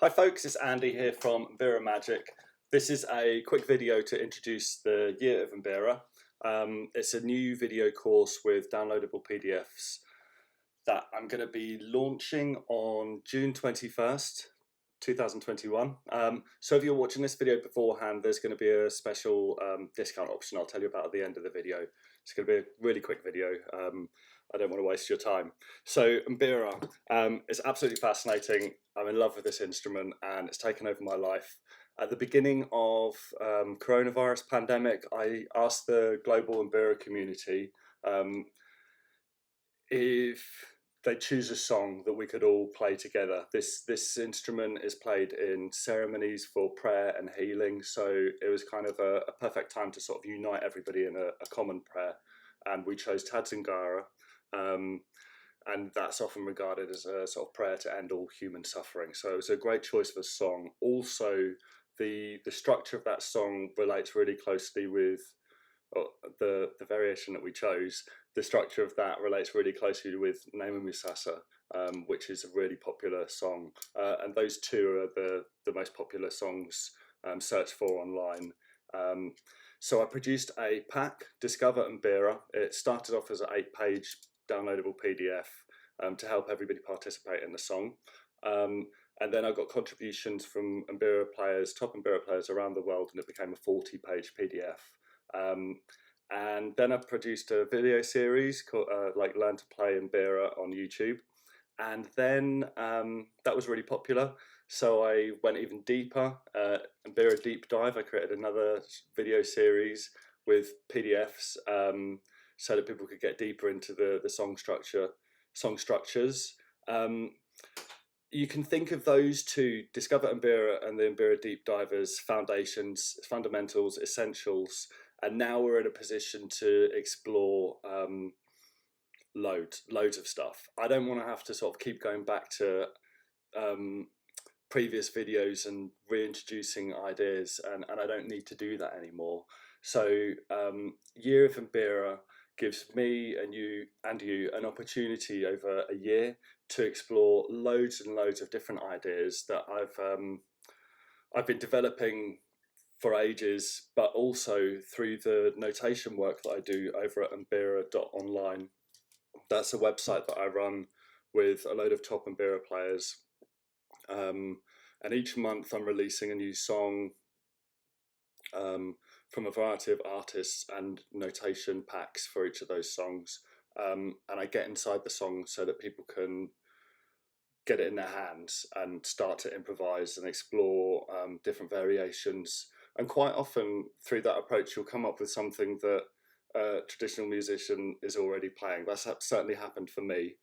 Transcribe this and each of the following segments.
Hi folks, it's Andy here from Mbira Magic. This is a quick video to introduce the Year of Mbira. It's a new video course with downloadable PDFs that I'm going to be launching on June 21st, 2021. So if you're watching this video beforehand, there's going to be a special discount option I'll tell you about at the end of the video. It's going to be a really quick video. I don't want to waste your time. So Mbira is absolutely fascinating. I'm in love with this instrument and it's taken over my life. At the beginning of coronavirus pandemic, I asked the global Mbira community if they choose a song that we could all play together. This instrument is played in ceremonies for prayer and healing, so it was kind of a perfect time to sort of unite everybody in a common prayer. And we chose Tadzingara, and that's often regarded as a sort of prayer to end all human suffering. So it was a great choice of a song. Also, the structure of that song relates really closely with the variation that we chose. The structure of that relates really closely with Musasa, which is a really popular song. And those two are the most popular songs searched for online. So I produced a pack, Discover Mbira. It started off as an 8-page downloadable PDF to help everybody participate in the song. And then I got contributions from Mbira players, top Mbira players around the world, and it became a 40-page PDF. And then I produced a video series called like Learn to Play Mbira on YouTube. And then that was really popular. So I went even deeper, Mbira Deep Dive. I created another video series with PDFs so that people could get deeper into the song structures. You can think of those two, Discover Mbira and the Mbira Deep Dive, as foundations, fundamentals, essentials. And now we're in a position to explore loads of stuff. I don't want to have to sort of keep going back to previous videos and reintroducing ideas, and I don't need to do that anymore. So Year of Mbira gives me and you an opportunity over a year to explore loads and loads of different ideas that I've been developing for ages, but also through the notation work that I do over at mbira.online. That's a website that I run with a load of top Mbira players. And each month I'm releasing a new song from a variety of artists and notation packs for each of those songs. And I get inside the song so that people can get it in their hands and start to improvise and explore different variations. And quite often through that approach, you'll come up with something that a traditional musician is already playing. That's certainly happened for me.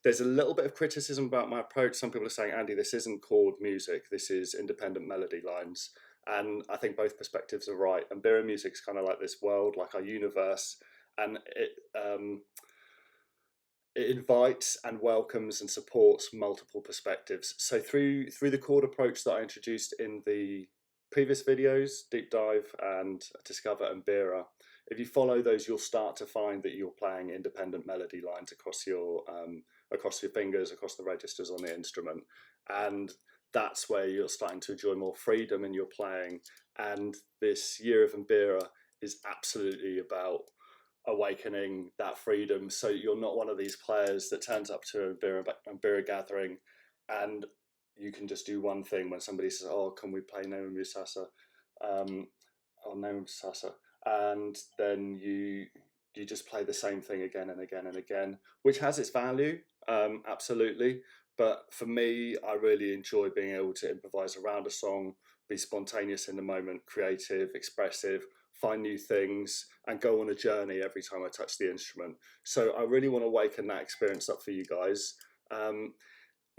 There's a little bit of criticism about my approach. Some people are saying, Andy, this isn't chord music, this is independent melody lines. And I think both perspectives are right. And Mbira music's kind of like this world, like our universe, and it invites and welcomes and supports multiple perspectives. So through the chord approach that I introduced in the previous videos, Deep Dive and Discover Mbira, if you follow those, you'll start to find that you're playing independent melody lines across your fingers, across the registers on the instrument, and that's where you're starting to enjoy more freedom in your playing. And this Year of Mbira is absolutely about awakening that freedom, so you're not one of these players that turns up to a Mbira gathering and you can just do one thing when somebody says, oh, can we play Musasa? Or Musasa, and then you just play the same thing again and again and again, which has its value, absolutely. But for me, I really enjoy being able to improvise around a song, be spontaneous in the moment, creative, expressive, find new things, and go on a journey every time I touch the instrument. So I really want to awaken that experience up for you guys.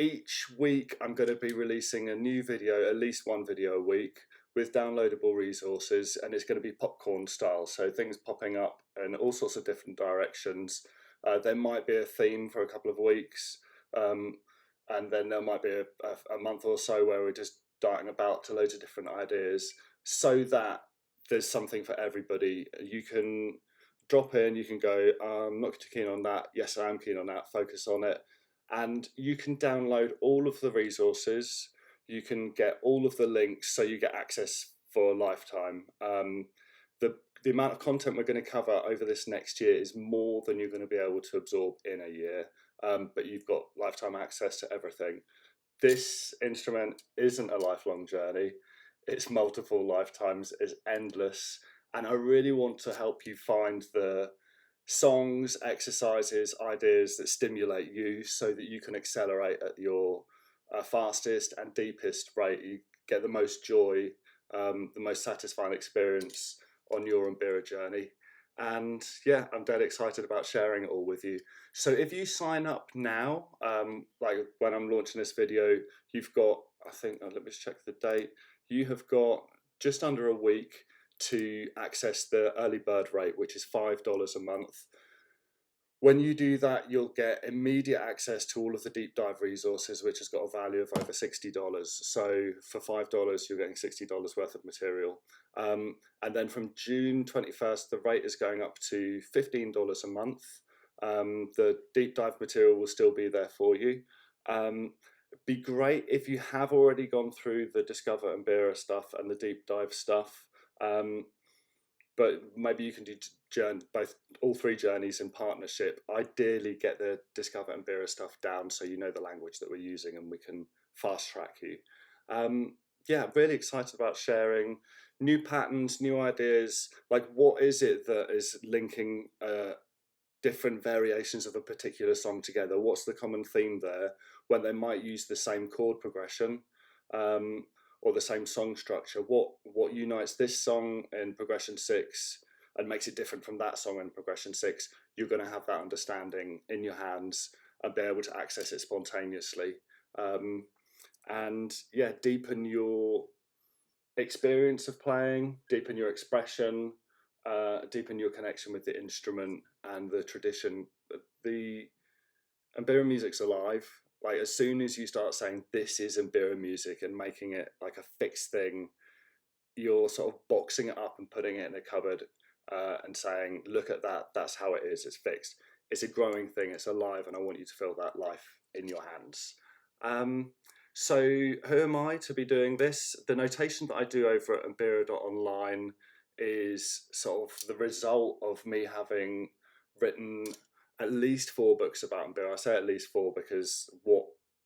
Each week I'm going to be releasing a new video, at least one video a week, with downloadable resources, and it's going to be popcorn style, so things popping up in all sorts of different directions. There might be a theme for a couple of weeks, and then there might be a month or so where we're just darting about to loads of different ideas, so that there's something for everybody. You can drop in, you can go, I'm not too keen on that, yes I am keen on that, focus on it. And you can download all of the resources you can get all of the links, so you get access for a lifetime. The amount of content we're going to cover over this next year is more than you're going to be able to absorb in a year, but you've got lifetime access to everything. This instrument isn't a lifelong journey, it's multiple lifetimes, it's endless, and I really want to help you find the songs, exercises, ideas that stimulate you so that you can accelerate at your fastest and deepest rate. You get the most joy, the most satisfying experience on your Mbira journey. And yeah, I'm dead excited about sharing it all with you. So if you sign up now, like when I'm launching this video, you've got, I think, let me just check the date. You have got just under a week to access the early bird rate, which is $5 a month. When you do that, you'll get immediate access to all of the deep dive resources, which has got a value of over $60. So for $5, you're getting $60 worth of material. And then from June 21st, the rate is going up to $15 a month. The deep dive material will still be there for you. It'd be great if you have already gone through the Discover Mbira stuff and the deep dive stuff. But maybe you can do all three journeys in partnership. Ideally, get the Discover Mbira stuff down so you know the language that we're using and we can fast track you. Yeah, really excited about sharing new patterns, new ideas. Like, what is it that is linking different variations of a particular song together? What's the common theme there when they might use the same chord progression? Or the same song structure? What unites this song in progression 6 and makes it different from that song in progression 6? You're going to have that understanding in your hands and be able to access it spontaneously. And yeah, deepen your experience of playing, deepen your expression, deepen your connection with the instrument and the tradition. The Mbira music's alive. Like, as soon as you start saying this is Mbira music and making it like a fixed thing, you're sort of boxing it up and putting it in a cupboard and saying, look at that, that's how it is, it's fixed. It's a growing thing, it's alive, and I want you to feel that life in your hands. So who am I to be doing this? The notation that I do over at mbira.online is sort of the result of me having written at least 4 books about Mbira. I say at least 4 because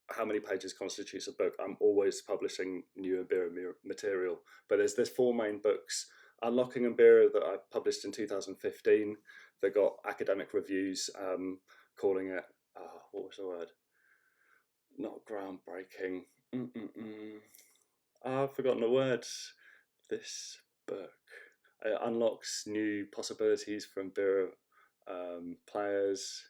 how many pages constitutes a book? I'm always publishing new Mbira material, but there's 4 main books. Unlocking Mbira that I published in 2015 that got academic reviews calling it, what was the word? Not groundbreaking. I've forgotten the words. This book. It unlocks new possibilities for Mbira players.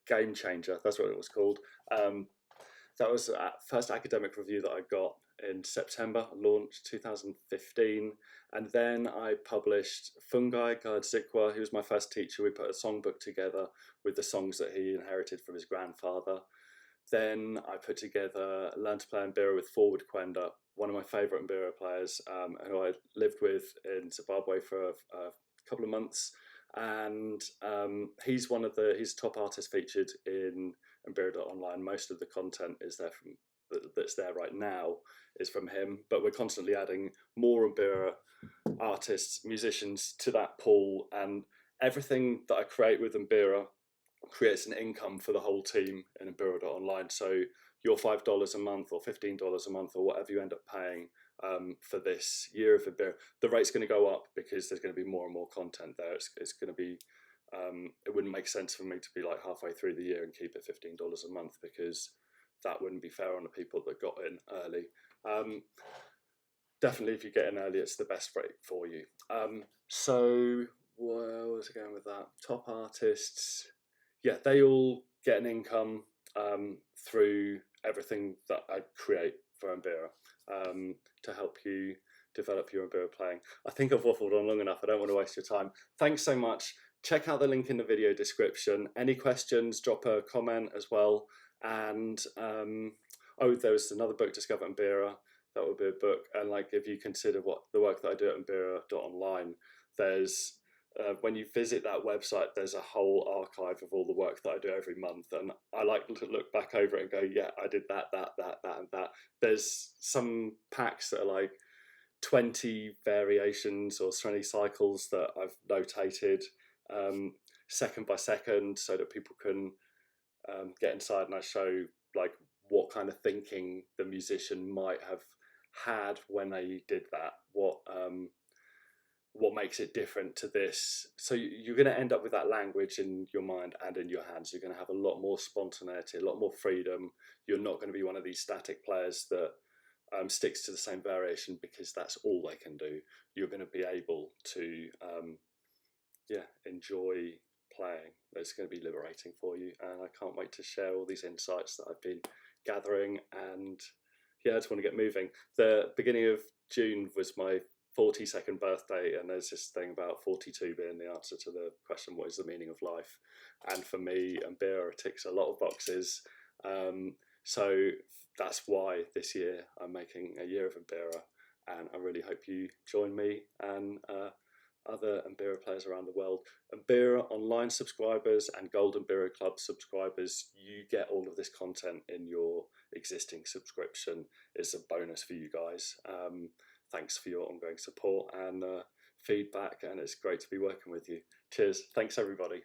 Game changer, that's what it was called. That was the first academic review that I got in September, launched 2015, and then I published Fungi Guide Zikwa, who was my first teacher. We put a songbook together with the songs that he inherited from his grandfather. Then I put together Learn to Play Mbira with Forward Kwenda, one of my favourite Mbira players, who I lived with in Zimbabwe for a couple of months. And he's top artist featured in Mbira.online. Most of the content is there that's there right now is from him, but we're constantly adding more Mbira artists, musicians to that pool, and everything that I create with Mbira creates an income for the whole team in Mbira.online. So your $5 a month or $15 a month or whatever you end up paying for this Year of Mbira, the rate's going to go up because there's going to be more and more content there. It's going to be, it wouldn't make sense for me to be like halfway through the year and keep it $15 a month, because that wouldn't be fair on the people that got in early. Definitely if you get in early, it's the best rate for you. So where was I going with that? Top artists, yeah, they all get an income through everything that I create for Mbira to help you develop your Mbira playing. I think I've waffled on long enough. I don't want to waste your time. Thanks so much. Check out the link in the video description. Any questions, drop a comment as well. And oh, there was another book, Discover Mbira. That would be a book. And like, if you consider what the work that I do at Mbira.online, there's when you visit that website, there's a whole archive of all the work that I do every month, and I like to look back over it and go, yeah, I did that, and that, there's some packs that are like 20 variations or 20 cycles that I've notated second by second so that people can get inside, and I show like what kind of thinking the musician might have had when they did that, what makes it different to this. So you're going to end up with that language in your mind and in your hands. You're going to have a lot more spontaneity, a lot more freedom. You're not going to be one of these static players that sticks to the same variation because that's all they can do. You're going to be able to enjoy playing. It's going to be liberating for you, and I can't wait to share all these insights that I've been gathering. And I just want to get moving. The beginning of June was my 42nd birthday, and there's this thing about 42 being the answer to the question, what is the meaning of life? And for me, Mbira ticks a lot of boxes. So that's why this year I'm making a Year of Mbira, and I really hope you join me and other Mbira players around the world. Mbira online subscribers and Gold Mbira Club subscribers, you get all of this content in your existing subscription. It's a bonus for you guys. Thanks for your ongoing support and feedback, and it's great to be working with you. Cheers. Thanks, everybody.